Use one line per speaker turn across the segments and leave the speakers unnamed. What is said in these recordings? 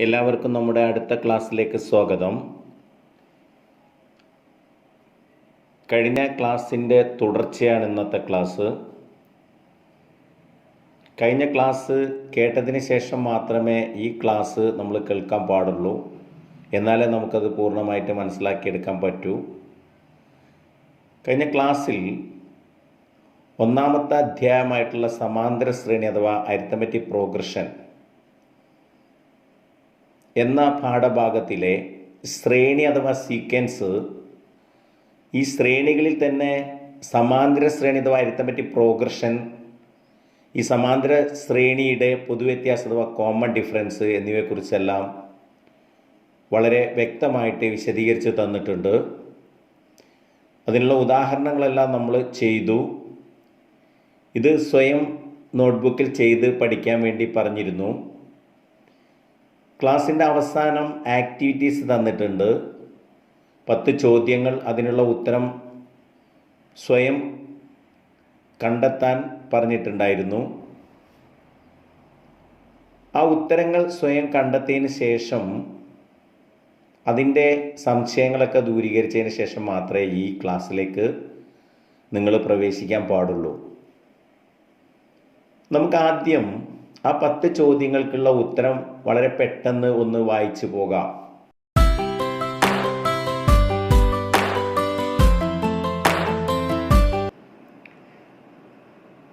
എല്ലാവർക്കും നമ്മുടെ അടുത്ത ക്ലാസ്സിലേക്ക് സ്വാഗതം. കഴിഞ്ഞ ക്ലാസ്സിൻ്റെ തുടർച്ചയാണ് ഇന്നത്തെ ക്ലാസ്. കഴിഞ്ഞ ക്ലാസ് കേട്ടതിന് ശേഷം മാത്രമേ ഈ ക്ലാസ് നമ്മൾ കേൾക്കാൻ പാടുള്ളൂ. എന്നാലേ നമുക്കത് പൂർണ്ണമായിട്ട് മനസ്സിലാക്കിയെടുക്കാൻ പറ്റൂ. കഴിഞ്ഞ ക്ലാസ്സിൽ ഒന്നാമത്തെ അധ്യായമായിട്ടുള്ള സമാന്തര ശ്രേണി അഥവാ അരിത്തമെറ്റിക് പ്രോഗ്രഷൻ എന്ന പാഠഭാഗത്തിലെ ശ്രേണി അഥവാ സീക്വൻസ്, ഈ ശ്രേണികളിൽ തന്നെ സമാന്തര ശ്രേണി അഥവാ അരിത്തമെറ്റിക് പ്രോഗ്രഷൻ, ഈ സമാന്തര ശ്രേണിയുടെ പൊതുവ്യത്യാസം അഥവാ കോമൺ ഡിഫറൻസ് എന്നിവയെക്കുറിച്ചെല്ലാം വളരെ വ്യക്തമായിട്ട് വിശദീകരിച്ച് തന്നിട്ടുണ്ട്. അതിനുള്ള ഉദാഹരണങ്ങളെല്ലാം നമ്മൾ ചെയ്തു. ഇത് സ്വയം നോട്ട്ബുക്കിൽ ചെയ്ത് പഠിക്കാൻ വേണ്ടി പറഞ്ഞിരുന്നു. ക്ലാസ്സിൻ്റെ അവസാനം ആക്ടിവിറ്റീസ് തന്നിട്ടുണ്ട്. 10 ചോദ്യങ്ങൾ, അതിനുള്ള ഉത്തരം സ്വയം കണ്ടെത്താൻ പറഞ്ഞിട്ടുണ്ടായിരുന്നു. ആ ഉത്തരങ്ങൾ സ്വയം കണ്ടെത്തിയതിന് ശേഷം അതിൻ്റെ സംശയങ്ങളൊക്കെ ദൂരീകരിച്ചതിന് ശേഷം മാത്രമേ ഈ ക്ലാസ്സിലേക്ക് നിങ്ങൾ പ്രവേശിക്കാൻ പാടുള്ളൂ. നമുക്ക് ആദ്യം ആ 10 ചോദ്യങ്ങൾക്കുള്ള ഉത്തരം വളരെ പെട്ടെന്ന് ഒന്ന് വായിച്ചു പോകാം.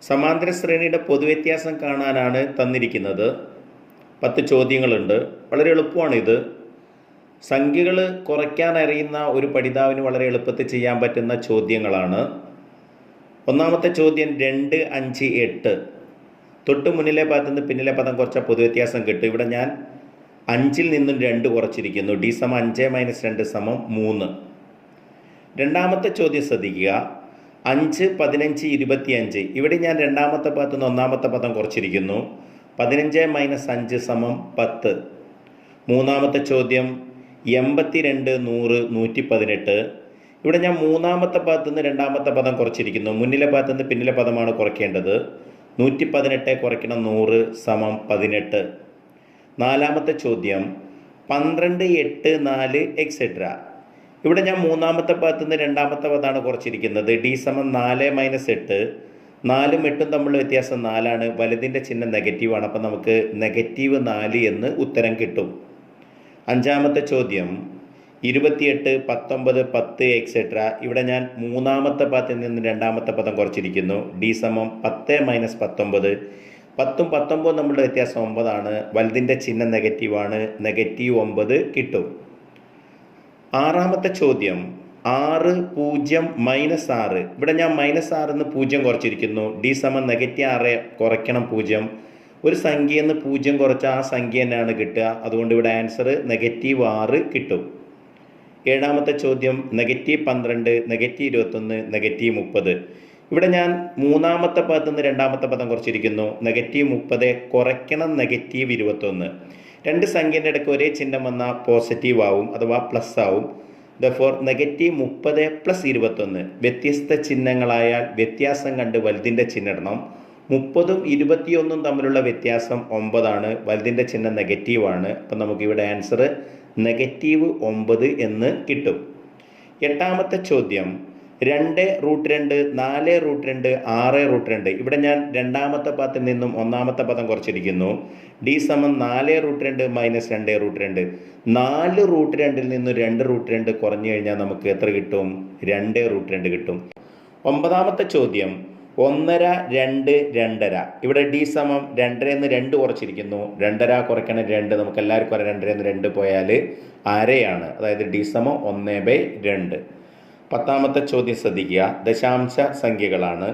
സമാന്തര ശ്രേണിയുടെ പൊതുവ്യത്യാസം കാണാനാണ് തന്നിരിക്കുന്നത്. 10 ചോദ്യങ്ങളുണ്ട്. വളരെ എളുപ്പമാണിത്. സംഖ്യകൾ കുറയ്ക്കാൻ അറിയുന്ന ഒരു പഠിതാവിന് വളരെ എളുപ്പത്തിൽ ചെയ്യാൻ പറ്റുന്ന ചോദ്യങ്ങളാണ്. ഒന്നാമത്തെ ചോദ്യം 2, 5, 8. തൊട്ട് മുന്നിലെ പദത്തിൽ നിന്ന് പിന്നിലെ പദം കുറച്ച പൊതുവ്യത്യാസം കിട്ടും. ഇവിടെ ഞാൻ 5-ൽ നിന്നും 2 കുറച്ചിരിക്കുന്നു. D = 5 - 2 = 3. രണ്ടാമത്തെ ചോദ്യം ശ്രദ്ധിക്കുക. 5, 15, 25. ഇവിടെ ഞാൻ രണ്ടാമത്തെ പദത്തിൽ നിന്ന് ഒന്നാമത്തെ പദം കുറച്ചിരിക്കുന്നു. 15 - 5 = 10. മൂന്നാമത്തെ ചോദ്യം 82, 100, 118. ഇവിടെ ഞാൻ മൂന്നാമത്തെ പദത്തിൽ നിന്ന് രണ്ടാമത്തെ പദം കുറച്ചിരിക്കുന്നു. മുന്നിലെ പദത്തിൽ നിന്ന് പിന്നിലെ പദമാണ് കുറയ്ക്കേണ്ടത്. 118 കുറയ്ക്കണം 100 = 18. നാലാമത്തെ ചോദ്യം 12, 8, 4 etc. ഇവിടെ ഞാൻ മൂന്നാമത്തെ പദത്തിൽ നിന്ന് രണ്ടാമത്തെ പദമാണ് കുറച്ചിരിക്കുന്നത്. D = 4 - 8. 4ഉം 8ഉം തമ്മിലുള്ള വ്യത്യാസം 4ആണ്. വലുതിൻ്റെ ചിഹ്നം നെഗറ്റീവാണ്. അപ്പം നമുക്ക് -4 എന്ന് ഉത്തരം കിട്ടും. അഞ്ചാമത്തെ ചോദ്യം 28, 19, 10 etc. ഇവിടെ ഞാൻ മൂന്നാമത്തെ പദത്തിൽ നിന്ന് രണ്ടാമത്തെ പദം കുറച്ചിരിക്കുന്നു. D = 10 - 19. 10ഉം 19ഉം തമ്മിലുള്ള വ്യത്യാസം 9ആണ്. വലുതിൻ്റെ ചിഹ്നം നെഗറ്റീവാണ്. -9 കിട്ടും. ആറാമത്തെ ചോദ്യം 6, 0, -6. ഇവിടെ ഞാൻ -6 എന്ന് 0 കുറച്ചിരിക്കുന്നു. D = -6 കുറയ്ക്കണം 0. ഒരു സംഖ്യയിൽ നിന്ന് 0 കുറച്ചാൽ ആ സംഖ്യ തന്നെയാണ് കിട്ടുക. അതുകൊണ്ട് ഇവിടെ ആൻസർ -6 കിട്ടും. ഏഴാമത്തെ ചോദ്യം -12, -21, -30. ഇവിടെ ഞാൻ മൂന്നാമത്തെ പദത്തിൽ നിന്ന് രണ്ടാമത്തെ പദം കുറച്ചിരിക്കുന്നു. -30 കുറയ്ക്കണം -21. രണ്ട് സംഖ്യേൻ്റെ ഇടയ്ക്ക് ഒരേ ചിഹ്നം വന്നാൽ പോസിറ്റീവ് ആവും അഥവാ പ്ലസ് ആവും. ദെർഫോർ -30 + 21. വ്യത്യസ്ത ചിഹ്നങ്ങളായാൽ വ്യത്യാസം കണ്ട് വലുതിൻ്റെ ചിഹ്നം ഇടണം. 30ഉം 21ഉം തമ്മിലുള്ള വ്യത്യാസം 9ആണ്. വലുതിൻ്റെ ചിഹ്നം നെഗറ്റീവാണ്. അപ്പം നമുക്കിവിടെ ആൻസർ -9 എന്ന് കിട്ടും. എട്ടാമത്തെ ചോദ്യം 2, √2, 4, √2, 6, √2. ഇവിടെ ഞാൻ രണ്ടാമത്തെ പദത്തിൽ നിന്നും ഒന്നാമത്തെ പദം കുറച്ചിരിക്കുന്നു. D = 4 √2 - 2 √2. 4 √2 നിന്ന് 2 √2 കുറഞ്ഞു കഴിഞ്ഞാൽ നമുക്ക് എത്ര കിട്ടും? 2 √2 കിട്ടും. ഒമ്പതാമത്തെ ചോദ്യം 1.5, 2, 2.5. ഇവിടെ D = 2 2 കുറച്ചിരിക്കുന്നു. 2.5 കുറയ്ക്കണം 2. നമുക്ക് എല്ലാവർക്കും അറിയാം 2 2 പോയാൽ അരയാണ്. അതായത് D = 1/2. പത്താമത്തെ ചോദ്യം ശ്രദ്ധിക്കുക. ദശാംശ സംഖ്യകളാണ്.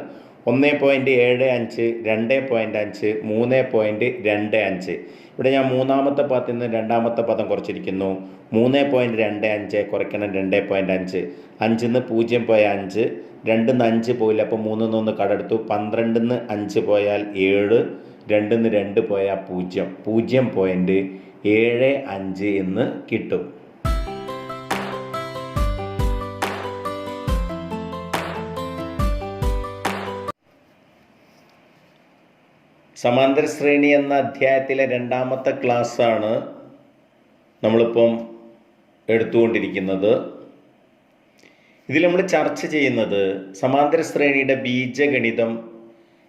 1.75, 2.5, 3.25. ഇവിടെ ഞാൻ മൂന്നാമത്തെ പദത്തിൽ നിന്ന് രണ്ടാമത്തെ പദം കുറച്ചിരിക്കുന്നു. 3.25 കുറയ്ക്കണം 2.5. 5 നിന്ന് 0 പോയാൽ 5. 2 നിന്ന് 5 പോയില്ല. അപ്പോൾ 3 നിന്ന് 1 കടെടുത്തു. 12 നിന്ന് 5 പോയാൽ 7. 2 നിന്ന് 2 പോയാൽ 0. 0.75 എന്ന് കിട്ടും. സമാന്തര ശ്രേണി എന്ന അധ്യായത്തിലെ രണ്ടാമത്തെ ക്ലാസ്സാണ് നമ്മളിപ്പം എടുത്തുകൊണ്ടിരിക്കുന്നത്. ഇതിൽ നമ്മൾ ചർച്ച ചെയ്യുന്നത് സമാന്തര ശ്രേണിയുടെ ബീജഗണിതം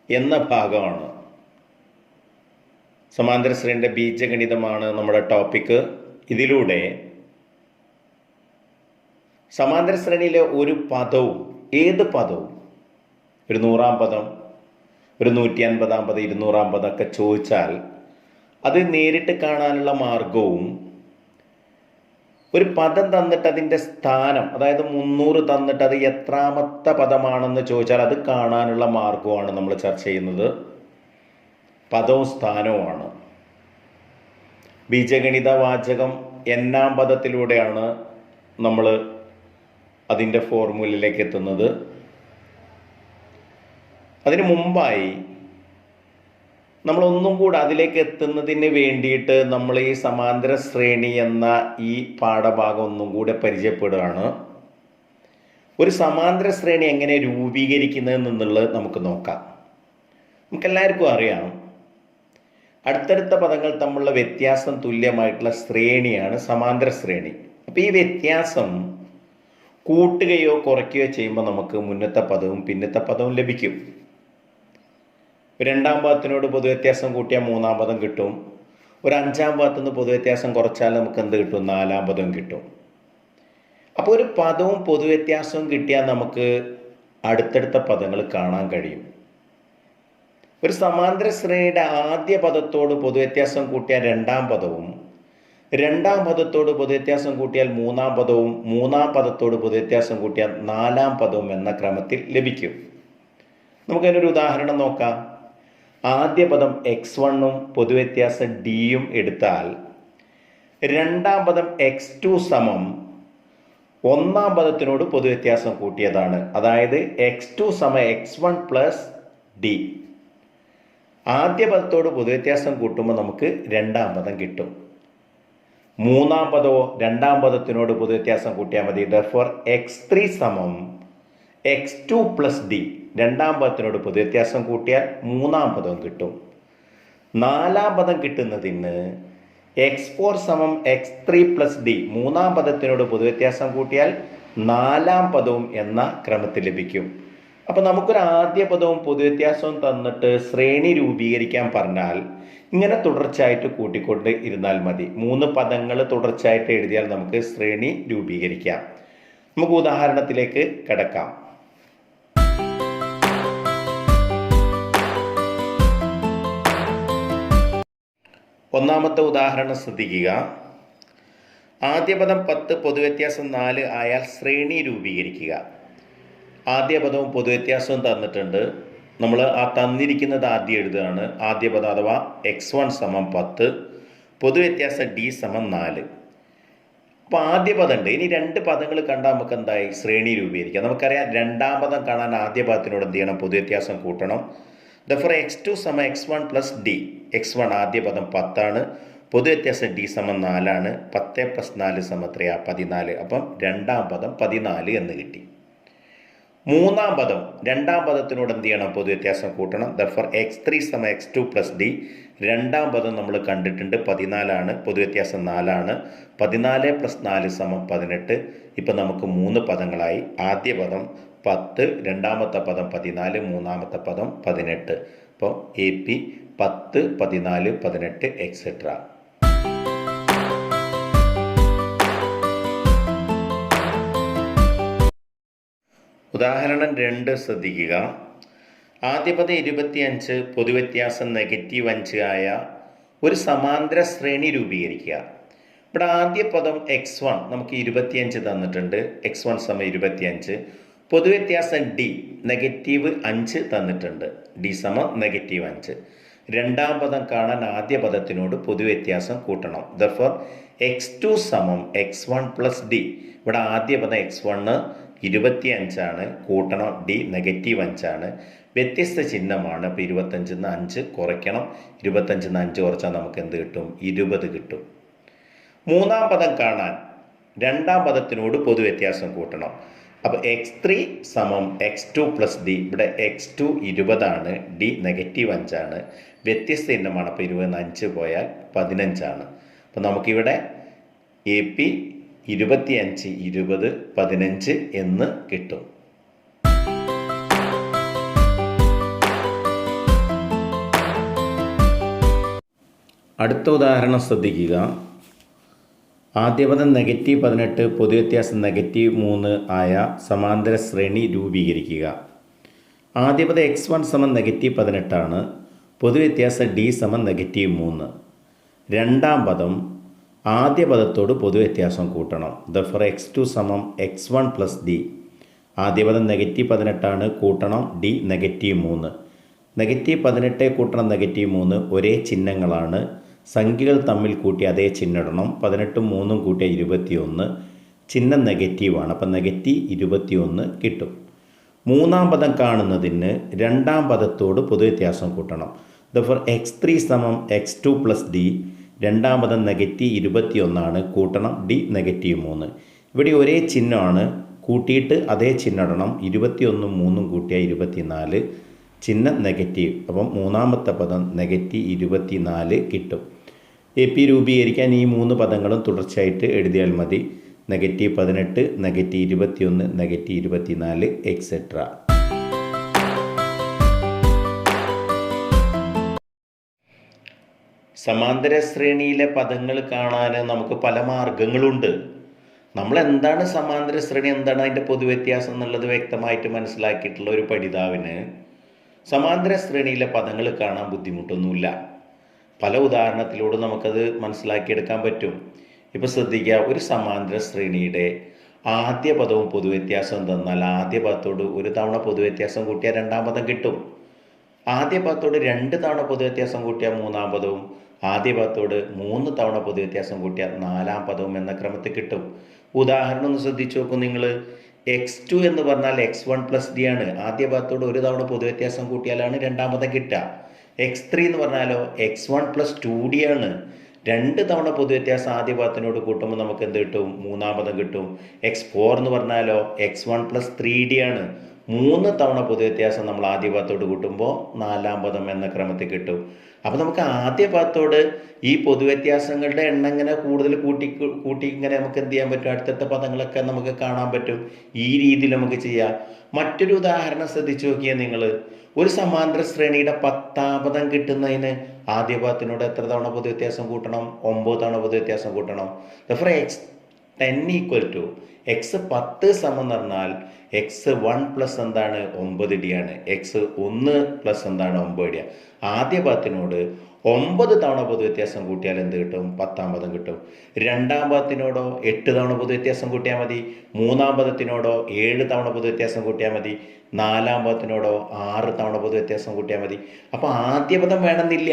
എന്ന ഭാഗമാണ്. സമാന്തര ശ്രേണിയുടെ ബീജഗണിതമാണ് നമ്മുടെ ടോപ്പിക്ക്. ഇതിലൂടെ സമാന്തര ശ്രേണിയിലെ ഒരു പദവും, ഏത് പദവും, ഒരു 100-ാം പദം, ഒരു 150-ാം പദം, 200-ാം പദം ഒക്കെ ചോദിച്ചാൽ അത് നേരിട്ട് കാണാനുള്ള മാർഗവും, ഒരു പദം തന്നിട്ട് അതിൻ്റെ സ്ഥാനം, അതായത് 300 തന്നിട്ട് അത് എത്രാമത്തെ പദമാണെന്ന് ചോദിച്ചാൽ അത് കാണാനുള്ള മാർഗവുമാണ് നമ്മൾ ചർച്ച ചെയ്യുന്നത്. പദവും സ്ഥാനവുമാണ്. ബീജഗണിത വാചകം n-ാം പദത്തിലൂടെയാണ് നമ്മൾ അതിൻ്റെ ഫോർമുലയിലേക്ക് എത്തുന്നത്. അതിനു മുമ്പായി നമ്മളൊന്നും കൂടെ അതിലേക്ക് എത്തുന്നതിന് വേണ്ടിയിട്ട് നമ്മൾ ഈ സമാന്തര ശ്രേണി എന്ന ഈ പാഠഭാഗം ഒന്നും കൂടെ പരിചയപ്പെടുകയാണ്. ഒരു സമാന്തര ശ്രേണി എങ്ങനെ രൂപീകരിക്കുന്നതെന്നുള്ളത് നമുക്ക് നോക്കാം. നമുക്കെല്ലാവർക്കും അറിയാം, അടുത്തടുത്ത പദങ്ങൾ തമ്മിലുള്ള വ്യത്യാസം തുല്യമായിട്ടുള്ള ശ്രേണിയാണ് സമാന്തര ശ്രേണി. അപ്പോൾ ഈ വ്യത്യാസം കൂട്ടുകയോ കുറയ്ക്കുകയോ ചെയ്യുമ്പോൾ നമുക്ക് മുന്നത്തെ പദവും പിന്നത്തെ പദവും ലഭിക്കും. 2-ാം പദത്തിനോട് പൊതുവ്യത്യാസം കൂട്ടിയാൽ 3-ാം പദം കിട്ടും. ഒരു 5-ാം പദത്തു നിന്ന് പൊതുവ്യത്യാസം കുറച്ചാൽ നമുക്ക് എന്ത് കിട്ടും? 4-ാം പദം കിട്ടും. അപ്പോൾ ഒരു പദവും പൊതുവ്യത്യാസവും കിട്ടിയാൽ നമുക്ക് അടുത്തടുത്ത പദങ്ങൾ കാണാൻ കഴിയും. ഒരു സമാന്തര ശ്രേണിയുടെ ആദ്യ പദത്തോട് പൊതുവ്യത്യാസം കൂട്ടിയാൽ 2-ാം പദവും, 2-ാം പദത്തോട് പൊതുവ്യത്യാസം കൂട്ടിയാൽ 3-ാം പദവും, 3-ാം പദത്തോട് പൊതുവ്യത്യാസം കൂട്ടിയാൽ 4-ാം പദവും എന്ന ക്രമത്തിൽ ലഭിക്കും. നമുക്കതിനൊരു ഉദാഹരണം നോക്കാം. ആദ്യ പദം x1-ഉം പൊതുവ്യത്യാസം d-യും എടുത്താൽ 2-ാം പദം x2 സമം 1-ാം പദത്തിനോട് പൊതുവ്യത്യാസം കൂട്ടിയതാണ്. അതായത് x2 സമം x1 പ്ലസ് d. ആദ്യ പദത്തോട് പൊതുവ്യത്യാസം കൂട്ടുമ്പോൾ നമുക്ക് 2-ാം പദം കിട്ടും. 3-ാം പദമോ 2-ാം പദത്തിനോട് പൊതുവ്യത്യാസം കൂട്ടിയാൽ മതി. therefore x3 സമം x2 പ്ലസ് d. 2-ാം പദത്തിനോട് പൊതുവ്യത്യാസം കൂട്ടിയാൽ 3-ാം പദവും കിട്ടും. 4-ാം പദം കിട്ടുന്നതിന് x4 സമം x3 പ്ലസ് d. 3-ാം പദത്തിനോട് പൊതുവ്യത്യാസം കൂട്ടിയാൽ 4-ാം പദവും എന്ന ക്രമത്തിൽ ലഭിക്കും. അപ്പോൾ നമുക്കൊരു ആദ്യ പദവും പൊതുവ്യത്യാസവും തന്നിട്ട് ശ്രേണി രൂപീകരിക്കാൻ പറഞ്ഞാൽ ഇങ്ങനെ തുടർച്ചയായിട്ട് കൂട്ടിക്കൊണ്ട് ഇരുന്നാൽ മതി. 3 പദങ്ങൾ തുടർച്ചയായിട്ട് എഴുതിയാൽ നമുക്ക് ശ്രേണി രൂപീകരിക്കാം. നമുക്ക് ഉദാഹരണത്തിലേക്ക് കടക്കാം. ഒന്നാമത്തെ ഉദാഹരണം ശ്രദ്ധിക്കുക. ആദ്യ പദം 10, പൊതുവ്യത്യാസം 4 ആയാൽ ശ്രേണി രൂപീകരിക്കുക. ആദ്യ പദവും പൊതുവ്യത്യാസവും തന്നിട്ടുണ്ട്. നമ്മൾ ആ തന്നിരിക്കുന്നത് ആദ്യം എഴുതുകയാണ്. ആദ്യ പദം അഥവാ x1 സമം 10, പൊതുവ്യത്യാസം d സമം 4. അപ്പോൾ ആദ്യ പദം ഉണ്ട്. ഇനി 2 പദങ്ങൾ കണ്ടാൽ നമുക്ക് എന്തായി? ശ്രേണി രൂപീകരിക്കാം. നമുക്കറിയാം, 2-ാം പദം കാണാൻ ആദ്യ പദത്തിനോട് എന്ത് ചെയ്യണം? പൊതുവ്യത്യാസം കൂട്ടണം. therefore x2 സമം x1 പ്ലസ് d. x1 ആദ്യ പദം 10 ആണ്, പൊതുവ്യത്യാസം d സമം 4 ആണ്. 10 പ്ലസ് 4 സമം 14. അപ്പം 2-ാം പദം 14 എന്ന് കിട്ടി. 3-ാം പദം 2-ാം പദത്തിനോട് എന്ത് ചെയ്യണം? പൊതുവ്യത്യാസം കൂട്ടണം. therefore x3 സമം x2 പ്ലസ് d. 2-ാം പദം നമ്മൾ കണ്ടിട്ടുണ്ട്, 14 ആണ്, പൊതുവ്യത്യാസം 4 ആണ്. 14 പ്ലസ് 4 സമം 18. ഇപ്പം നമുക്ക് 3 പദങ്ങളായി. ആദ്യ പദം 10, 2-ാമത്തെ പദം 14, 3-ാമത്തെ പദം 18. അപ്പോൾ AP 10, 14, 18 എക്സെട്ര. ഉദാഹരണം 2 ശ്രദ്ധിക്കുക. ആദ്യ പദം 25, പൊതുവ്യത്യാസം -5 ആയ ഒരു സമാന്തര ശ്രേണി രൂപീകരിക്കുക. ഇവിടെ ആദ്യ പദം x1 നമുക്ക് 25 തന്നിട്ടുണ്ട്. x1 സമം 25. പൊതുവ്യത്യാസം d -5 തന്നിട്ടുണ്ട്. d സമം -5. 2-ാം പദം കാണാൻ ആദ്യ പദത്തിനോട് പൊതുവ്യത്യാസം കൂട്ടണം. therefore x2 സമം x1 പ്ലസ് d. ഇവിടെ ആദ്യ പദം x1 25 ആണ്, കൂട്ടണം d -5 ആണ്. വ്യത്യസ്ത ചിഹ്നമാണ്. അപ്പോൾ 25 നിന്ന് 5 കുറയ്ക്കണം. 25 നിന്ന് 5 കുറച്ചാൽ നമുക്ക് എന്ത് കിട്ടും? 20 കിട്ടും. 3-ാം പദം കാണാൻ 2-ാം പദത്തിനോട് പൊതുവ്യത്യാസം കൂട്ടണം. അപ്പോൾ x3 സമം x2 പ്ലസ് d. ഇവിടെ x2 20 ആണ്, d -5 ആണ്. വ്യത്യസ്ത ചിഹ്നമാണ്. അപ്പോൾ 20 നിന്ന് 5 പോയാൽ 15 ആണ്. അപ്പോൾ നമുക്കിവിടെ AP 25 20 15 എന്ന് കിട്ടും. അടുത്ത ഉദാഹരണം ശ്രദ്ധിക്കുക. ആദ്യപദം -18 പൊതുവ്യത്യാസം -3 ആയ സമാന്തര ശ്രേണി രൂപീകരിക്കുക. ആദ്യപദം x1 -18 ആണ്. പൊതുവ്യത്യാസം d -3. രണ്ടാം പദം ആദ്യ പദത്തോട് പൊതുവ്യത്യാസം കൂട്ടണം. ദഫർ x2 x1 + d. ആദ്യപദം -18 ആണ്, കൂട്ടണം d -3. -18 കൂട്ടണം -3 ഒരേ ചിഹ്നങ്ങളാണ്. സംഖ്യകൾ തമ്മിൽ കൂട്ടി അതേ ചിഹ്നം ഇടണം. 18ഉം 3ഉം കൂട്ടിയ 21. ചിഹ്നം നെഗറ്റീവാണ്, അപ്പം -21 കിട്ടും. മൂന്നാം പദം കാണുന്നതിന് രണ്ടാം പദത്തോട് പൊതുവ്യത്യാസം കൂട്ടണം. ദഫർ x3 x2 + d. രണ്ടാം പദം -21 ആണ്, കൂട്ടണം d -3. ഇവിടെ ഒരേ ചിഹ്നമാണ്, കൂട്ടിയിട്ട് അതേ ചിഹ്നം ഇടണം. 21ഉം 3ഉം കൂട്ടിയ 24. ചിഹ്നം നെഗറ്റീവ്, അപ്പം മൂന്നാമത്തെ പദം -24 കിട്ടും. AP രൂപീകരിക്കാൻ ഈ 3 പദങ്ങളും തുടർച്ചയായിട്ട് എഴുതിയാൽ മതി. -18 -21 -24 എക്സെട്ര. സമാന്തര ശ്രേണിയിലെ പദങ്ങൾ കാണാൻ നമുക്ക് പല മാർഗങ്ങളുണ്ട്. നമ്മൾ എന്താണ് സമാന്തര ശ്രേണി, എന്താണ് അതിൻ്റെ പൊതുവ്യത്യാസം എന്നുള്ളത് വ്യക്തമായിട്ട് മനസ്സിലാക്കിയിട്ടുള്ള ഒരു പഠിതാവിന് സമാന്തര ശ്രേണിയിലെ പദങ്ങൾ കാണാൻ ബുദ്ധിമുട്ടൊന്നുമില്ല. പല ഉദാഹരണത്തിലൂടെ നമുക്കത് മനസ്സിലാക്കിയെടുക്കാൻ പറ്റും. ഇപ്പോൾ ശ്രദ്ധിക്കുക, ഒരു സമാന്തര ശ്രേണിയുടെ ആദ്യ പദവും പൊതുവ്യത്യാസം തന്നാൽ ആദ്യ പദത്തോട് ഒരു തവണ പൊതുവ്യത്യാസം കൂട്ടിയാൽ രണ്ടാം പദം കിട്ടും. ആദ്യ പദത്തോട് 2 തവണ പൊതുവ്യത്യാസം കൂട്ടിയാൽ മൂന്നാം പദവും, ആദ്യ പദത്തോട് 3 തവണ പൊതുവ്യത്യാസം കൂട്ടിയാൽ നാലാം പദവും എന്ന ക്രമത്തിൽ കിട്ടും. ഉദാഹരണം ഒന്ന് ശ്രദ്ധിച്ചു നോക്കൂ നിങ്ങൾ. x2 എന്ന് പറഞ്ഞാൽ x1 + d ആണ്. ആദ്യ പദത്തോട് ഒരു തവണ പൊതുവ്യത്യാസം കൂട്ടിയാലാണ് രണ്ടാം പദം കിട്ടുക. x3 എന്ന് പറഞ്ഞാലോ x1 + 2d ആണ്. 2 തവണ പൊതുവ്യത്യാസം ആദ്യ പദത്തിനോട് കൂട്ടുമ്പോൾ നമുക്ക് എന്ത് കിട്ടും? മൂന്നാം പദം കിട്ടും. x4 എന്ന് പറഞ്ഞാലോ x1 + 3d ആണ്. 3 തവണ പൊതുവ്യത്യാസം നമ്മൾ ആദ്യ പദത്തോട് കൂട്ടുമ്പോൾ നാലാം പദം എന്ന ക്രമത്തിൽ കിട്ടും. അപ്പോൾ നമുക്ക് ആദ്യ പദത്തോട് ഈ പൊതുവ്യത്യാസങ്ങളുടെ എണ്ണം ഇങ്ങനെ കൂടുതൽ കൂട്ടി ഇങ്ങനെ നമുക്ക് എന്ത് ചെയ്യാൻ പറ്റും? അടുത്തടുത്ത പദങ്ങളൊക്കെ നമുക്ക് കാണാൻ പറ്റും. ഈ രീതിയിൽ നമുക്ക് ചെയ്യാം. മറ്റൊരു ഉദാഹരണം ശ്രദ്ധിച്ചു നോക്കിയാൽ നിങ്ങൾ, ഒരു സമാന്തര ശ്രേണിയുടെ 10ാം പദം കിട്ടുന്നതിന് ആദ്യ പദത്തിനോട് എത്ര തവണ പൊതുവ്യത്യാസം കൂട്ടണം? 9 തവണ പൊതുവ്യത്യാസം കൂട്ടണം. ദഫർ x10 x10 സമം എന്ന് പറഞ്ഞാൽ x1 + എന്താണ്? 9d ആണ്. x1 + എന്താണ്? 9d. ആദ്യ പദത്തിനോട് 9 തവണ പൊതുവ്യത്യാസം കൂട്ടിയാൽ എന്ത് കിട്ടും? 10ാം പദം കിട്ടും. രണ്ടാം പദത്തിനോടോ 8 തവണ പൊതുവ്യത്യാസം കൂട്ടിയാൽ മതി. മൂന്നാം പദത്തിനോടോ 7 തവണ പൊതുവ്യത്യാസം കൂട്ടിയാൽ മതി. നാലാം പദത്തിനോടോ 6 തവണ പൊതുവ്യത്യാസം കൂട്ടിയാൽ മതി. അപ്പോൾ ആദ്യ പദം വേണമെന്നില്ല.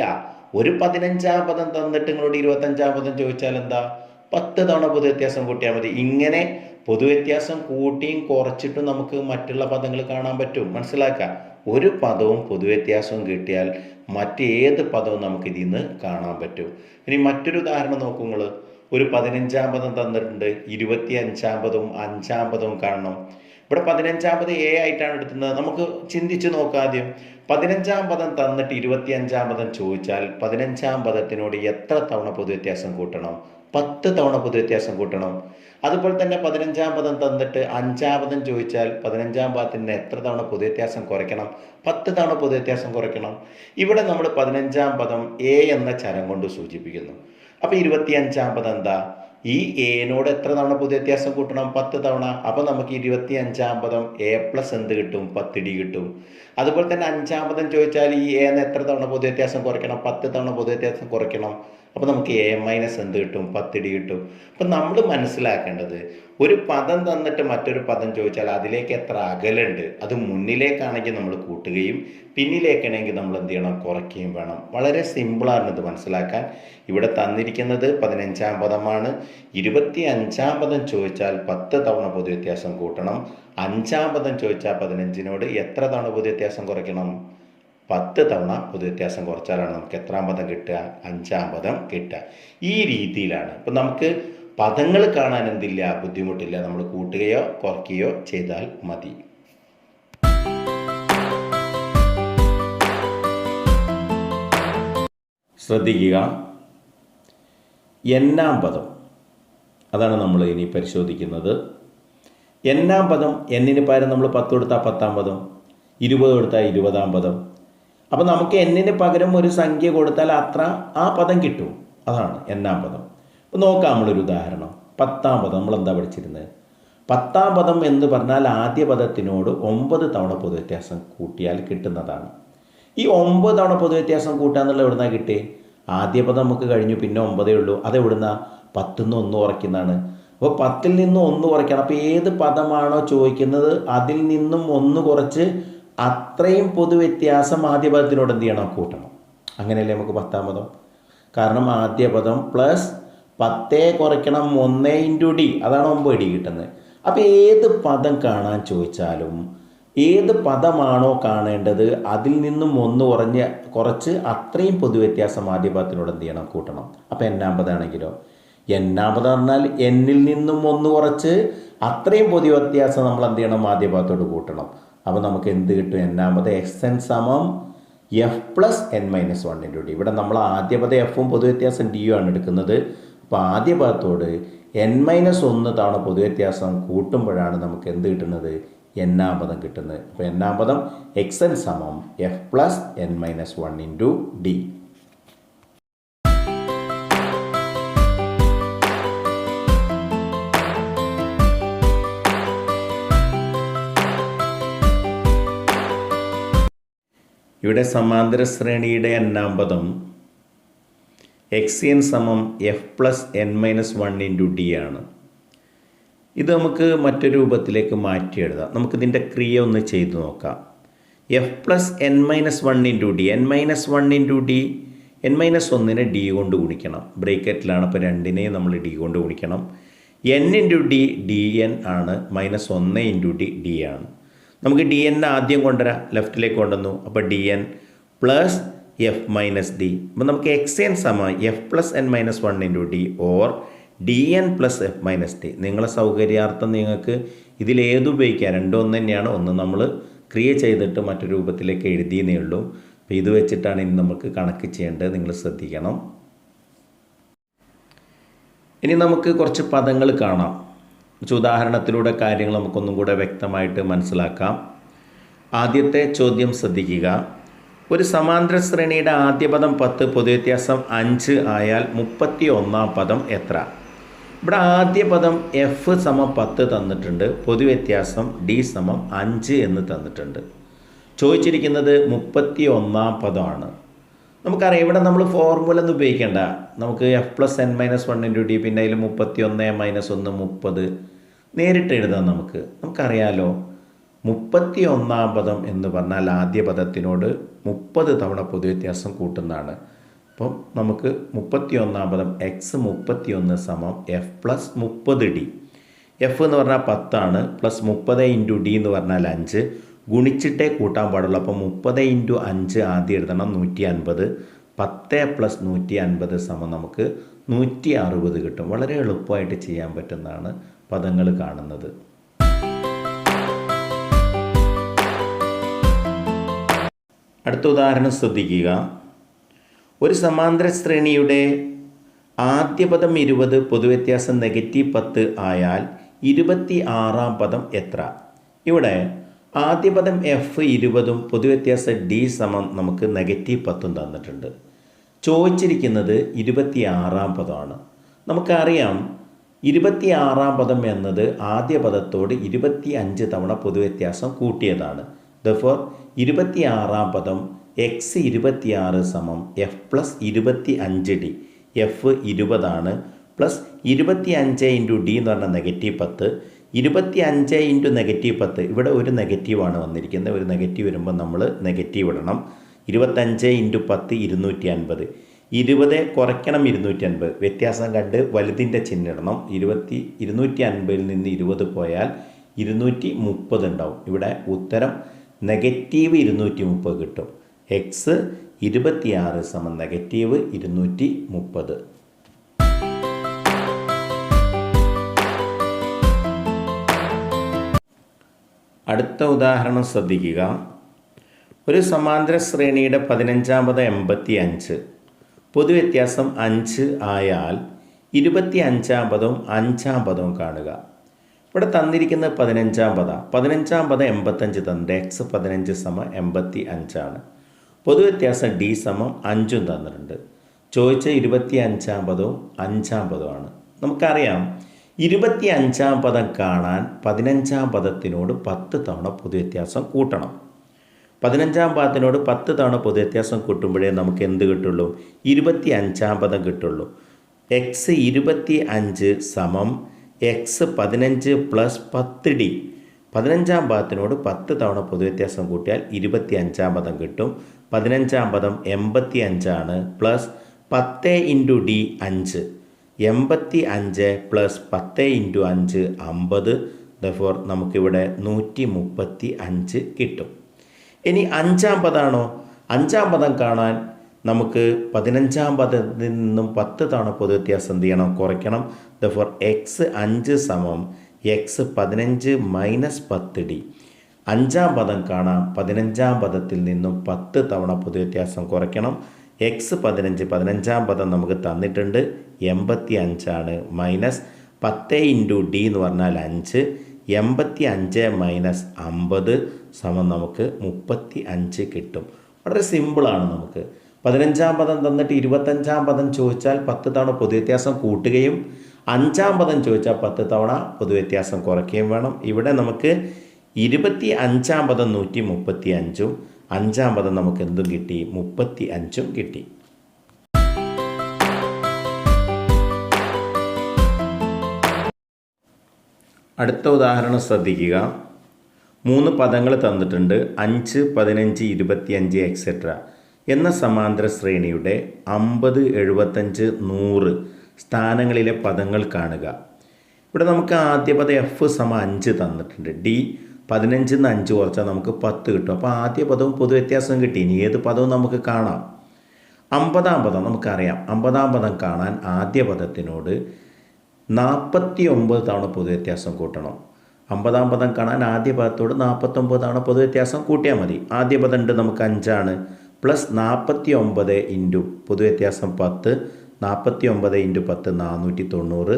ഒരു 15ാം പദം തന്നിട്ട് നിങ്ങളോട് 25ാം പദം ചോദിച്ചാൽ എന്താ? 10 തവണ പൊതുവ്യത്യാസം കൂട്ടിയാൽ മതി. ഇങ്ങനെ പൊതുവ്യത്യാസം കൂട്ടിയും കുറച്ചിട്ടും നമുക്ക് മറ്റുള്ള പദങ്ങൾ കാണാൻ പറ്റും. മനസ്സിലാക്കാം. ഒരു പദവും പൊതുവ്യത്യാസവും കിട്ടിയാൽ മറ്റേത് പദവും നമുക്ക് ഇതിൽ നിന്ന് കാണാൻ പറ്റും. ഇനി മറ്റൊരു ഉദാഹരണം നോക്കൂ നിങ്ങൾ. ഒരു 15ാം പദം തന്നിട്ടുണ്ട്, 25ാം പദവും 5ാം പദവും കാണണം. ഇവിടെ 15ാം പദം A ആയിട്ടാണ് എടുക്കുന്നത്. നമുക്ക് ചിന്തിച്ച് നോക്കാം ആദ്യം. 15ാം പദം തന്നിട്ട് 25ാം പദം ചോദിച്ചാൽ 15ാം പദത്തിനോട് എത്ര തവണ പൊതുവ്യത്യാസം കൂട്ടണം? 10 തവണ പൊതുവ്യത്യാസം കൂട്ടണം. അതുപോലെ തന്നെ 15ാം പദം തന്നിട്ട് 5ാം പദം ചോദിച്ചാൽ 15ാം പദത്തിന് എത്ര തവണ പൊതുവ്യത്യാസം കുറയ്ക്കണം? 10 തവണ പൊതുവ്യത്യാസം കുറയ്ക്കണം. ഇവിടെ നമ്മൾ 15ാം പദം A എന്ന ചരം കൊണ്ട് സൂചിപ്പിക്കുന്നു. അപ്പോൾ 25ാം പദം എന്താ? ഈ എനോട് എത്ര തവണ പൊതുവ്യത്യാസം കൂട്ടണം? 10 തവണ. അപ്പോൾ നമുക്ക് 25ാം പദം A+ എന്ത് കിട്ടും? 10d കിട്ടും. അതുപോലെ തന്നെ 5ാം പദം ചോദിച്ചാൽ ഈ എന്ന് എത്ര തവണ പൊതുവ്യത്യാസം കുറയ്ക്കണം? 10 തവണ പൊതുവ്യത്യാസം കുറയ്ക്കണം. അപ്പോൾ നമുക്ക് A- എന്ത് കിട്ടും? 10d കിട്ടും. അപ്പം നമ്മൾ മനസ്സിലാക്കേണ്ടത്, ഒരു പദം തന്നിട്ട് മറ്റൊരു പദം ചോദിച്ചാൽ അതിലേക്ക് എത്ര അകലുണ്ട്, അത് മുന്നിലേക്കാണെങ്കിൽ നമ്മൾ കൂട്ടുകയും പിന്നിലേക്കാണെങ്കിൽ നമ്മൾ എന്ത് ചെയ്യണം? കുറയ്ക്കുകയും വേണം. വളരെ സിമ്പിളാണ് ഇത് മനസ്സിലാക്കാൻ. ഇവിടെ തന്നിരിക്കുന്നത് 15ാം പദമാണ്. 25ാം പദം ചോദിച്ചാൽ 10 തവണ പൊതുവ്യത്യാസം കൂട്ടണം. 5ാം പദം ചോദിച്ചാൽ 15നോട് എത്ര തവണ പൊതുവ്യത്യാസം കുറയ്ക്കണം? 10 തവണ പൊതുവ്യത്യാസം കുറച്ചാലാണ് നമുക്ക് എത്രാം പദം കിട്ടുക? 5ാം പദം കിട്ടുക. ഈ രീതിയിലാണ്. അപ്പം നമുക്ക് പദങ്ങൾ കാണാൻ എന്തില്ല? ബുദ്ധിമുട്ടില്ല. നമ്മൾ കൂട്ടുകയോ കുറയ്ക്കുകയോ ചെയ്താൽ മതി. ശ്രദ്ധിക്കുക. n-ാം പദം അതാണ് നമ്മൾ ഇനി പരിശോധിക്കുന്നത്. എന്നാം പദം, എന്നിന് പകരം നമ്മൾ 10 കൊടുത്താൽ 10-ാം പദം, 20 കൊടുത്താൽ 20-ാം പദം. അപ്പോൾ നമുക്ക് എന്നിന് പകരം ഒരു സംഖ്യ കൊടുത്താൽ അത്ര ആ പദം കിട്ടും. അതാണ് എന്നാം പദം. അപ്പോൾ നോക്കാം നമ്മളൊരു ഉദാഹരണം. 10-ാം പദം നമ്മൾ എന്താ പഠിച്ചിരുന്നത്? 10-ാം പദം എന്ന് പറഞ്ഞാൽ ആദ്യ പദത്തിനോട് 9 തവണ പൊതുവ്യത്യാസം കൂട്ടിയാൽ കിട്ടുന്നതാണ്. ഈ 9 തവണ പൊതുവ്യത്യാസം കൂട്ടുക എന്നുള്ളത് എവിടുന്നാണ് കിട്ടി? ആദ്യ പദം നമുക്ക് കഴിഞ്ഞു, പിന്നെ 9 ഉള്ളൂ. അതെവിടുന്നാ? 10 നിന്ന് 1 കുറയ്ക്കുന്നതാണ്. അപ്പോൾ 10-ൽ നിന്ന് 1 കുറയ്ക്കണം. അപ്പോൾ ഏത് പദമാണോ ചോദിക്കുന്നത് അതിൽ നിന്നും 1 കുറച്ച് അത്രയും പൊതുവ്യത്യാസം ആദ്യ പദത്തിനോട് എന്ത് ചെയ്യണം? കൂട്ടണം. അങ്ങനെയല്ലേ നമുക്ക് 10-ാം പദം. കാരണം ആദ്യ പദം പ്ലസ് 10 കുറയ്ക്കണം 1 ഇൻറ്റു ഡി, അതാണ് 9 ഡി കിട്ടുന്നത്. അപ്പോൾ ഏത് പദം കാണാൻ ചോദിച്ചാലും ഏത് പദമാണോ കാണേണ്ടത് അതിൽ നിന്നും 1 കുറച്ച് അത്രയും പൊതുവ്യത്യാസം ആദ്യ പദത്തിനോട് എന്ത് ചെയ്യണം? കൂട്ടണം. അപ്പോൾ എന്നാം പദമാണെങ്കിലോ, എന്നാം പദം പറഞ്ഞാൽ എന്നിൽ നിന്നും 1 കുറച്ച് അത്രയും പൊതുവ്യത്യാസം നമ്മൾ എന്ത് ചെയ്യണം? ആദ്യ പദത്തോട് കൂട്ടണം. അപ്പോൾ നമുക്ക് എന്ത് കിട്ടും? എന്നാം പദം xn സമം f plus n minus 1 into D. ഇവിടെ നമ്മൾ ആദ്യ പദം എഫും പൊതുവ്യത്യാസം ഡിയും ആണ് എടുക്കുന്നത്. അപ്പോൾ ആദ്യ പദത്തോട് n-1 തവണ പൊതുവ്യത്യാസം കൂട്ടുമ്പോഴാണ് നമുക്ക് എന്ത് കിട്ടുന്നത്? എന്നാം പദം കിട്ടുന്നത്. അപ്പോൾ എന്നാം പദം xn സമം f plus n minus 1 into D. ഇവിടെ സമാന്തര ശ്രേണിയുടെ എന്നാം പദം xn സമം f plus n minus 1 into D ആണ്. ഇത് നമുക്ക് മറ്റൊരു രൂപത്തിലേക്ക് മാറ്റി എഴുതാം. നമുക്കിതിൻ്റെ ക്രിയ ഒന്ന് ചെയ്തു നോക്കാം. F plus n minus 1 into D, n-1 into D, n-1നെ ഡി കൊണ്ട് ഗുണിക്കണം. ബ്രേക്കറ്റിലാണ്, അപ്പോൾ 2നെയും നമ്മൾ ഡി കൊണ്ട് ഗുണിക്കണം. n ഇൻറ്റു ഡി dn ആണ്, -1 ഇൻറ്റു ഡി ഡി ആണ്. നമുക്ക് ഡി എൻ ആദ്യം കൊണ്ടുവരാം, ലെഫ്റ്റിലേക്ക് കൊണ്ടുവന്നു. അപ്പോൾ D N plus F minus D. അപ്പോൾ നമുക്ക് xn സമം F plus n minus 1 into D or D N plus F minus D. നിങ്ങളെ സൗകര്യാർത്ഥം നിങ്ങൾക്ക് ഇതിലേത് ഉപയോഗിക്കാം, രണ്ടും ഒന്ന് തന്നെയാണ്. ഒന്ന് നമ്മൾ ക്രിയ ചെയ്തിട്ട് മറ്റൊരു രൂപത്തിലേക്ക് എഴുതിയെന്നേ ഉള്ളൂ. അപ്പോൾ ഇത് വെച്ചിട്ടാണ് ഇനി നമുക്ക് കണക്ക് ചെയ്യേണ്ടത്, നിങ്ങൾ ശ്രദ്ധിക്കണം. ഇനി നമുക്ക് കുറച്ച് പദങ്ങൾ കാണാം. ഉദാഹരണത്തിലൂടെ കാര്യങ്ങൾ നമുക്കൊന്നും കൂടെ വ്യക്തമായിട്ട് മനസ്സിലാക്കാം. ആദ്യത്തെ ചോദ്യം ശ്രദ്ധിക്കുക. ഒരു സമാന്തര ശ്രേണിയുടെ ആദ്യ പദം 10, പൊതുവ്യത്യാസം 5 ആയാൽ 31-ാം പദം എത്ര? ഇവിടെ ആദ്യ പദം എഫ് സമം 10 തന്നിട്ടുണ്ട്, പൊതുവ്യത്യാസം ഡി സമം 5 എന്ന് തന്നിട്ടുണ്ട്. ചോദിച്ചിരിക്കുന്നത് 31-ാം പദമാണ്. നമുക്കറിയാം ഇവിടെ നമ്മൾ ഫോർമുല ഒന്നും ഉപയോഗിക്കേണ്ട. നമുക്ക് F plus n minus 1 into D, പിന്നെ അതിൽ 31 മൈനസ് 1 30 നേരിട്ട് എഴുതാം. നമുക്കറിയാലോ 31-ാം പദം എന്ന് പറഞ്ഞാൽ ആദ്യ പദത്തിനോട് 30 തവണ പൊതുവ്യത്യാസം കൂട്ടുന്നതാണ്. അപ്പം നമുക്ക് 31-ാം പദം എക്സ് 31 സമം എഫ് പ്ലസ് 30 ഡി. എഫ് എന്ന് പറഞ്ഞാൽ 10 ആണ്, പ്ലസ് 30 ഇൻറ്റു ഡി എന്ന് പറഞ്ഞാൽ 5, ഗുണിച്ചിട്ടേ കൂട്ടാൻ പാടുള്ളൂ. അപ്പോൾ 30 ഇൻറ്റു 5 ആദ്യം എഴുതണം, 150. 10 പ്ലസ് 150 സമം നമുക്ക് 160 കിട്ടും. വളരെ എളുപ്പമായിട്ട് ചെയ്യാൻ പറ്റുന്നതാണ് പദങ്ങൾ കാണുന്നത്. അടുത്ത ഉദാഹരണം ശ്രദ്ധിക്കുക. ഒരു സമാന്തര ശ്രേണിയുടെ ആദ്യ പദം 20, പൊതുവ്യത്യാസം -10 ആയാൽ 26-ാം പദം എത്ര? ഇവിടെ ആദ്യ പദം എഫ് 20ഉം പൊതുവ്യത്യാസം ഡി സമം നമുക്ക് -10 തന്നിട്ടുണ്ട്. ചോദിച്ചിരിക്കുന്നത് 26-ാം പദമാണ്. നമുക്കറിയാം 26-ാം പദം എന്നത് ആദ്യ പദത്തോട് 25 തവണ പൊതുവ്യത്യാസം കൂട്ടിയതാണ്. ദഫോർ 26-ാം പദം എക്സ് 26 സമം എഫ് പ്ലസ് 25 ഡി. എഫ് 20 ആണ്, പ്ലസ് 25 ഇൻറ്റു ഡി എന്ന് പറഞ്ഞാൽ -10. 25 ഇൻറ്റു -10, ഇവിടെ ഒരു നെഗറ്റീവാണ് വന്നിരിക്കുന്നത്. ഒരു നെഗറ്റീവ് വരുമ്പോൾ നമ്മൾ നെഗറ്റീവ് ഇടണം. 25 ഇൻറ്റു 10 250. 20 കുറയ്ക്കണം 250, വ്യത്യാസം കണ്ട് വലുതിൻ്റെ ചിഹ്നം ഇടണം. 250-ൽ നിന്ന് 20 പോയാൽ 230 ഉണ്ടാവും. ഇവിടെ ഉത്തരം -230 കിട്ടും. എക്സ് 26 സമം -230. അടുത്ത ഉദാഹരണം ശ്രദ്ധിക്കുക. ഒരു സമാന്തര ശ്രേണിയുടെ 15-ാം പദം 85, പൊതുവ്യത്യാസം 5 ആയാൽ 25-ാം പദവും 5-ാം പദവും കാണുക. ഇവിടെ തന്നിരിക്കുന്നത് 15-ാം പദം. 15-ാം പദം 85 തന്നിട്ട് എക്സ് 15 സമം 85 ആണ്. പൊതുവ്യത്യാസം ഡി സമം 5 തന്നിട്ടുണ്ട്. ചോദിച്ച 25-ാം പദവും 5-ാം പദവുമാണ്. നമുക്കറിയാം 25-ാം പദം കാണാൻ 15-ാം പദത്തിനോട് 10 തവണ പൊതുവ്യത്യാസം കൂട്ടണം. 15-ാം പദത്തിനോട് 10 തവണ പൊതുവ്യത്യാസം കൂട്ടുമ്പോഴേ നമുക്ക് എന്ത് കിട്ടുള്ളൂ? 25-ാം പദം കിട്ടുള്ളൂ. എക്സ് 25 സമം എക്സ് 15 പ്ലസ് 10d. 15-ാം പദത്തിനോട് 10 തവണ പൊതുവ്യത്യാസം കൂട്ടിയാൽ 25-ാം പദം കിട്ടും. 15-ാം പദം 85 ആണ്. Plus 10 into D 5. 85 plus 10 into 5 50. Therefore നമുക്കിവിടെ 135 കിട്ടും. ഇനി 5-ാം പദമാണോ? 5-ാം പദം കാണാൻ നമുക്ക് 15-ാം പദത്തിൽ നിന്നും 10 തവണ പൊതുവ്യത്യാസം എന്ത് ചെയ്യണം? കുറയ്ക്കണം. ദെർഫോർ എക്സ് 5 സമം എക്സ് 15 മൈനസ് 10d. 5-ാം പദം കാണാം. 15-ാം പദത്തിൽ നിന്നും 10 തവണ പൊതുവ്യത്യാസം കുറയ്ക്കണം. എക്സ് 15-ാം പദം നമുക്ക് തന്നിട്ടുണ്ട് 85 ആണ്. മൈനസ് 10 ഇൻറ്റു ഡി എന്ന് പറഞ്ഞാൽ 5. 85 മൈനസ് 50 സമം നമുക്ക് 35 കിട്ടും. വളരെ സിമ്പിളാണ്. നമുക്ക് 15-ാം പദം തന്നിട്ട് 25-ാം പദം ചോദിച്ചാൽ 10 തവണ പൊതുവ്യത്യാസം കൂട്ടുകയും 5-ാം പദം ചോദിച്ചാൽ 10 തവണ പൊതുവ്യത്യാസം കുറയ്ക്കുകയും വേണം. ഇവിടെ നമുക്ക് 25-ാം പദം 135ഉം 5-ാം പദം നമുക്ക് എന്തും കിട്ടി? 35ഉം കിട്ടി. അടുത്ത ഉദാഹരണം ശ്രദ്ധിക്കുക. 3 പദങ്ങൾ തന്നിട്ടുണ്ട്. 5, 15, 25 എക്സെട്ര എന്ന സമാന്തര ശ്രേണിയുടെ 50, 75, 100 സ്ഥാനങ്ങളിലെ പദങ്ങൾ കാണുക. ഇവിടെ നമുക്ക് ആദ്യ പദം എഫ് സമം 5 തന്നിട്ടുണ്ട്. ഡി 15 നിന്ന് 5 കുറച്ചാൽ നമുക്ക് 10 കിട്ടും. അപ്പോൾ ആദ്യ പദവും പൊതുവ്യത്യാസം കിട്ടി. ഇനി ഏത് പദവും നമുക്ക് കാണാം. 50-ാം പദം നമുക്കറിയാം. 50-ാം പദം കാണാൻ ആദ്യ പദത്തിനോട് 49 തവണ പൊതുവ്യത്യാസം കൂട്ടണം. 50-ാം പദം കാണാൻ ആദ്യ പദത്തോട് 49 തവണ പൊതുവ്യത്യാസം കൂട്ടിയാൽ മതി. ആദ്യ പദം ഉണ്ട് നമുക്ക് 5 ആണ്. പ്ലസ് 49 ഇൻറ്റു പൊതുവ്യത്യാസം 10. 49 ഇൻറ്റു 10 490.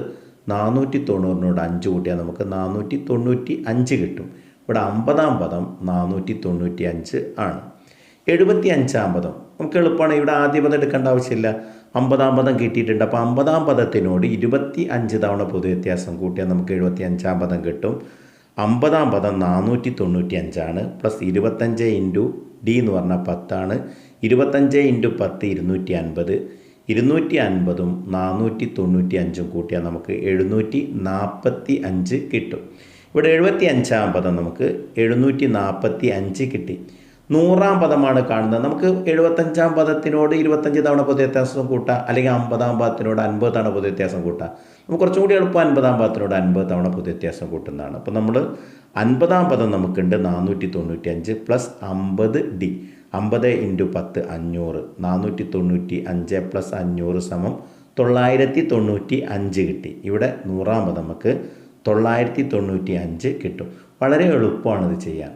490നോട് 5 കൂട്ടിയാൽ നമുക്ക് 495 കിട്ടും. ഇവിടെ 50-ാം പദം 495 ആണ്. 75-ാം പദം നമുക്ക് എളുപ്പമാണ്. ഇവിടെ ആദ്യ പദം എടുക്കേണ്ട ആവശ്യമില്ല. 50-ാം പദം കിട്ടിയിട്ടുണ്ട്. അപ്പോൾ 50-ാം പദത്തിനോട് 25 തവണ പൊതുവ്യത്യാസം കൂട്ടിയാൽ നമുക്ക് 75-ാം പദം കിട്ടും. 50-ാം പദം 495 ആണ്. പ്ലസ് 25 ഇൻറ്റു ഡി എന്ന് പറഞ്ഞാൽ 10 ആണ്. 25 ഇൻറ്റു 10 250. 250ഉം 495ഉം കൂട്ടിയാൽ നമുക്ക് 745 കിട്ടും. ഇവിടെ 75-ാം പദം നമുക്ക് 745 കിട്ടി. 100-ാം പദമാണ് കാണുന്നത്. നമുക്ക് 75-ാം പദത്തിനോട് 25 തവണ പൊതുവ്യത്യാസം കൂട്ടാം. അല്ലെങ്കിൽ 50-ാം പദത്തിനോട് 50 തവണ പൊതുവ്യത്യാസം കൂട്ടാം. നമുക്ക് കുറച്ചും കൂടി എളുപ്പം 50-ാം പദത്തിനോട് 50 തവണ പൊതുവ്യത്യാസം കൂട്ടുന്നതാണ്. അപ്പോൾ നമ്മൾ 50-ാം പദം നമുക്കുണ്ട് 495 പ്ലസ് 50d. 50 ഇൻറ്റു 10 500. 495 പ്ലസ് 500 സമം 995 കിട്ടി. ഇവിടെ 100-ാം പദം നമുക്ക് 995 കിട്ടും. വളരെ എളുപ്പമാണ് ഇത് ചെയ്യാൻ.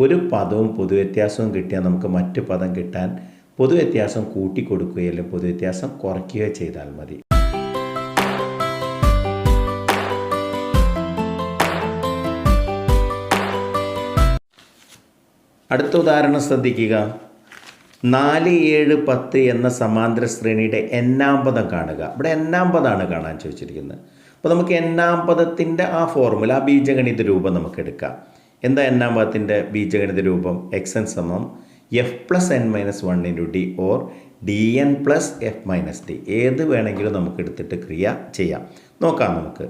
ഒരു പദവും പൊതുവ്യത്യാസവും കിട്ടിയാൽ നമുക്ക് മറ്റു പദം കിട്ടാൻ പൊതുവ്യത്യാസം കൂട്ടിക്കൊടുക്കുകയോ അല്ലെങ്കിൽ പൊതുവ്യത്യാസം കുറയ്ക്കുകയോ ചെയ്താൽ മതി. അടുത്ത ഉദാഹരണം ശ്രദ്ധിക്കുക. 4, 7, 10 എന്ന സമാന്തര ശ്രേണിയുടെ n-ാം പദം കാണുക. ഇവിടെ n-ാം പദമാണ് കാണാൻ ചോദിച്ചിരിക്കുന്നത്. അപ്പോൾ നമുക്ക് n-ാം പദത്തിൻ്റെ ആ ഫോർമുല, ആ ബീജഗണിത രൂപം നമുക്ക് എടുക്കാം. എന്താ n-ാം പദത്തിൻ്റെ ബീജഗണിത രൂപം? xn സമം F plus n minus 1 into D or dn plus F minus D. ഏത് വേണമെങ്കിലും നമുക്ക് എടുത്തിട്ട് ക്രിയ ചെയ്യാം. നോക്കാം നമുക്ക്.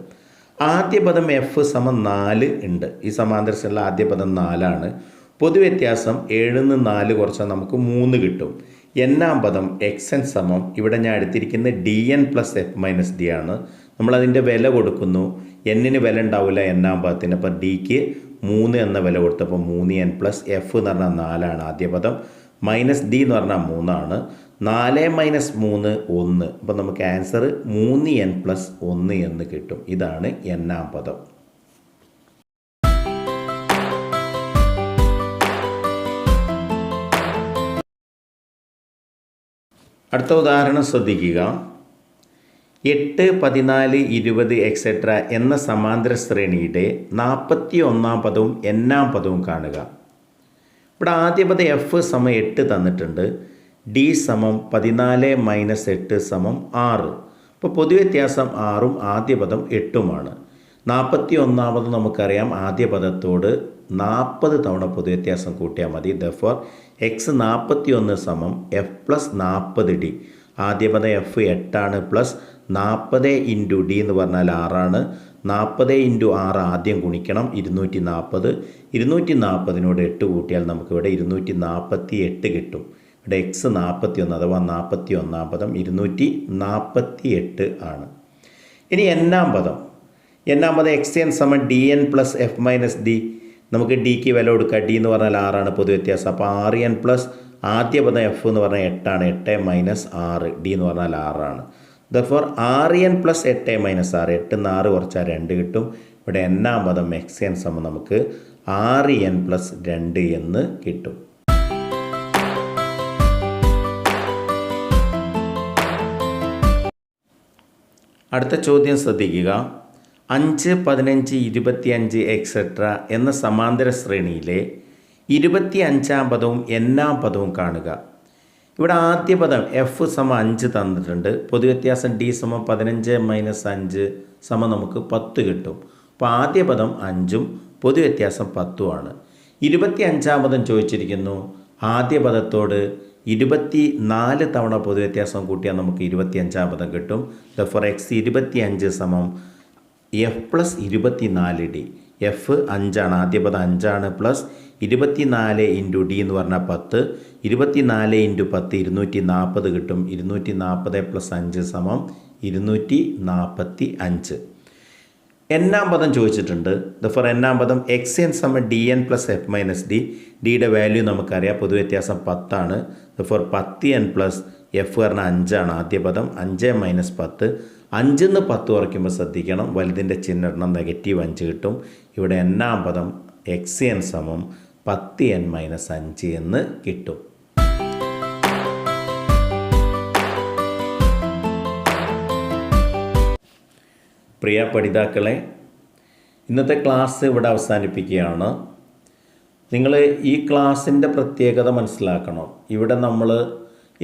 ആദ്യ പദം എഫ് സമം 4 ഉണ്ട്. ഈ സമാന്തര ശ്രേണിയിലെ ആദ്യ പദം 4 ആണ്. പൊതുവ്യത്യാസം 7 നിന്ന് 4 കുറച്ചാൽ നമുക്ക് 3 കിട്ടും. n-ാം പദം xn സമം ഇവിടെ ഞാൻ എടുത്തിരിക്കുന്നത് dn plus F minus D ആണ്. നമ്മളതിൻ്റെ വില കൊടുക്കുന്നു. n-ന് വില ഉണ്ടാവില്ല n-ാം പദത്തിന്. അപ്പോൾ ഡിക്ക് 3 എന്ന വില കൊടുത്തപ്പോൾ 3n പ്ലസ് എഫ് എന്ന് പറഞ്ഞാൽ 4 ആണ് ആദ്യ പദം. മൈനസ് ഡി എന്ന് പറഞ്ഞാൽ 3 ആണ്. 4 മൈനസ് 3 1. അപ്പോൾ നമുക്ക് ആൻസർ 3n പ്ലസ് 1 എന്ന് കിട്ടും. ഇതാണ് n-ാം പദം. അടുത്ത ഉദാഹരണം ശ്രദ്ധിക്കുക. 8, 14, 20 എക്സെട്ര എന്ന സമാന്തര ശ്രേണിയുടെ 41-ാം പദവും n-ാം പദവും കാണുക. ഇവിടെ ആദ്യ പദം f = 8 തന്നിട്ടുണ്ട്. d = 14 - 8 = 6. അപ്പോൾ പൊതുവ്യത്യാസം 6ഉം ആദ്യ പദം 8ഉമാണ്. 41-ാമത് നമുക്കറിയാം ആദ്യ പദത്തോട് 40 തവണ പൊതുവ്യത്യാസം കൂട്ടിയാൽ മതി. Therefore x 41 = f + 40d. ആദ്യ പദം f 8ആണ് പ്ലസ് 40 × d എന്ന് പറഞ്ഞാൽ 6ആണ്. 40 × 6 ആദ്യം ഗുണിക്കണം 240. 240നോട് 8 കൂട്ടിയാൽ നമുക്കിവിടെ 248 കിട്ടും. ഇവിടെ x 41 അഥവാ 41-ാം പദം 248 ആണ്. ഇനി n-ാം പദം xn = dn + f - d. നമുക്ക് ഡിക്ക് വില കൊടുക്കുക. d എന്ന് പറഞ്ഞാൽ 6ആണ് പൊതുവ്യത്യാസം. അപ്പോൾ 6n പ്ലസ് ആദ്യ പദം f എന്ന് പറഞ്ഞാൽ 8ആണ്. 8 - 6 d എന്ന് പറഞ്ഞാൽ 6ആണ്. ദർഫോർ 6n + 8 - 6 8 ന്ന് 6 കുറച്ചാൽ 2 കിട്ടും. ഇവിടെ n-ാം പദം xn = നമുക്ക് 6n + 2 എന്ന് കിട്ടും. അടുത്ത ചോദ്യം ശ്രദ്ധിക്കുക. 5, 15, 25 എക്സെട്ര എന്ന സമാന്തര ശ്രേണിയിലെ 25-ാം പദവും n-ാം പദവും കാണുക. ഇവിടെ ആദ്യ പദം f = 5 തന്നിട്ടുണ്ട്. പൊതുവ്യത്യാസം d = 15 - 5 = നമുക്ക് 10 കിട്ടും. അപ്പോൾ ആദ്യ പദം 5ഉം പൊതുവ്യത്യാസം 10ഉമാണ്. 25-ാം പദം ചോദിച്ചിരിക്കുന്നു. ആദ്യ പദത്തോട് 24 തവണ പൊതുവ്യത്യാസം കൂട്ടിയാൽ നമുക്ക് 25-ാം പദം കിട്ടും. Therefore x 25 = f + 24d. f 5ആണ്, ആദ്യ പദം 5ആണ് പ്ലസ് 24 × d എന്ന് പറഞ്ഞാൽ 10. 24 × 10 240 കിട്ടും. 240 + 5 = 245. n-ാം പദം ചോദിച്ചിട്ടുണ്ട്. ദർഫോർ n-ാം പദം xn = dn + f - d. ഡിയുടെ വാല്യൂ നമുക്കറിയാം, പൊതുവ്യത്യാസം 10 ആണ്. ദർഫോർ 10n + f പറഞ്ഞാൽ 5ആണ് ആദ്യ പദം. 5 - 10 5 ന്ന് 10 കുറയ്ക്കുമ്പോൾ ശ്രദ്ധിക്കണം, വലുതിൻ്റെ ചിഹ്നം -5 കിട്ടും. ഇവിടെ n-ാം പദം xn = 10n - 5 എന്ന് കിട്ടും. പ്രിയ പഠിതാക്കളെ, ഇന്നത്തെ ക്ലാസ് ഇവിടെ അവസാനിപ്പിക്കുകയാണ്. നിങ്ങൾ ഈ ക്ലാസ്സിൻ്റെ പ്രത്യേകത മനസ്സിലാക്കണം. ഇവിടെ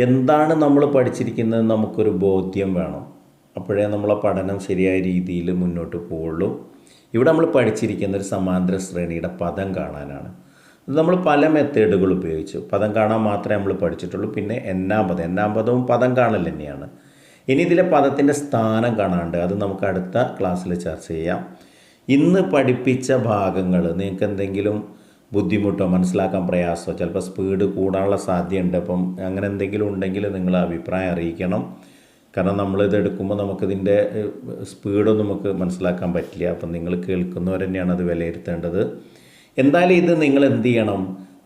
എന്താണ് നമ്മൾ പഠിച്ചിരിക്കുന്നത് നമുക്കൊരു ബോധ്യം വേണം. അപ്പോഴേ നമ്മളെ പഠനം ശരിയായ രീതിയിൽ മുന്നോട്ട് പോവുള്ളൂ. ഇവിടെ നമ്മൾ പഠിച്ചിരിക്കുന്ന ഒരു സമാന്തര ശ്രേണിയുടെ പദം കാണാനാണ്. ഇത് നമ്മൾ പല മെത്തേഡുകൾ ഉപയോഗിച്ചു. പദം കാണാൻ മാത്രമേ നമ്മൾ പഠിച്ചിട്ടുള്ളൂ. പിന്നെ n-ാം പദവും പദം കാണൽ തന്നെയാണ്. ഇനി ഇതിലെ പദത്തിൻ്റെ സ്ഥാനം കാണാണ്ട്, അത് നമുക്ക് അടുത്ത ക്ലാസ്സിൽ ചർച്ച ചെയ്യാം. ഇന്ന് പഠിപ്പിച്ച ഭാഗങ്ങൾ നിങ്ങൾക്ക് എന്തെങ്കിലും ബുദ്ധിമുട്ടോ മനസ്സിലാക്കാൻ പ്രയാസമോ, ചിലപ്പോൾ സ്പീഡ് കൂടാനുള്ള സാധ്യതയുണ്ട്. അപ്പം അങ്ങനെ എന്തെങ്കിലും ഉണ്ടെങ്കിൽ നിങ്ങൾ അഭിപ്രായം അറിയിക്കണം. കാരണം നമ്മളിത് എടുക്കുമ്പോൾ നമുക്കിതിൻ്റെ സ്പീഡൊന്നും നമുക്ക് മനസ്സിലാക്കാൻ പറ്റില്ല. അപ്പം നിങ്ങൾ കേൾക്കുന്നവർ തന്നെയാണ് അത് വിലയിരുത്തേണ്ടത്. എന്തായാലും ഇത് നിങ്ങൾ എന്ത് ചെയ്യണം,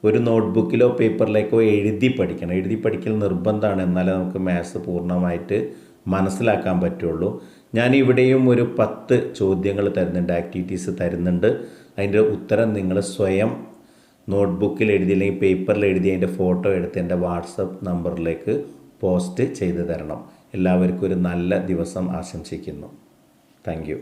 ഒരു നോട്ട്ബുക്കിലോ പേപ്പറിലേക്കോ എഴുതി പഠിക്കണം. എഴുതി പഠിക്കൽ നിർബന്ധമാണ്. എന്നാലേ നമുക്ക് മാത്സ് പൂർണ്ണമായിട്ട് മനസ്സിലാക്കാൻ പറ്റുള്ളൂ. ഞാനിവിടെയും ഒരു 10 ചോദ്യങ്ങൾ തരുന്നുണ്ട്, ആക്ടിവിറ്റീസ് തരുന്നുണ്ട്. അതിൻ്റെ ഉത്തരം നിങ്ങൾ സ്വയം നോട്ട്ബുക്കിൽ എഴുതി അല്ലെങ്കിൽ പേപ്പറിൽ എഴുതി അതിൻ്റെ ഫോട്ടോ എടുത്ത് എൻ്റെ വാട്സപ്പ് നമ്പറിലേക്ക് പോസ്റ്റ് ചെയ്ത് തരണം. എല്ലാവർക്കും ഒരു നല്ല ദിവസം ആശംസിക്കുന്നു. Thank you.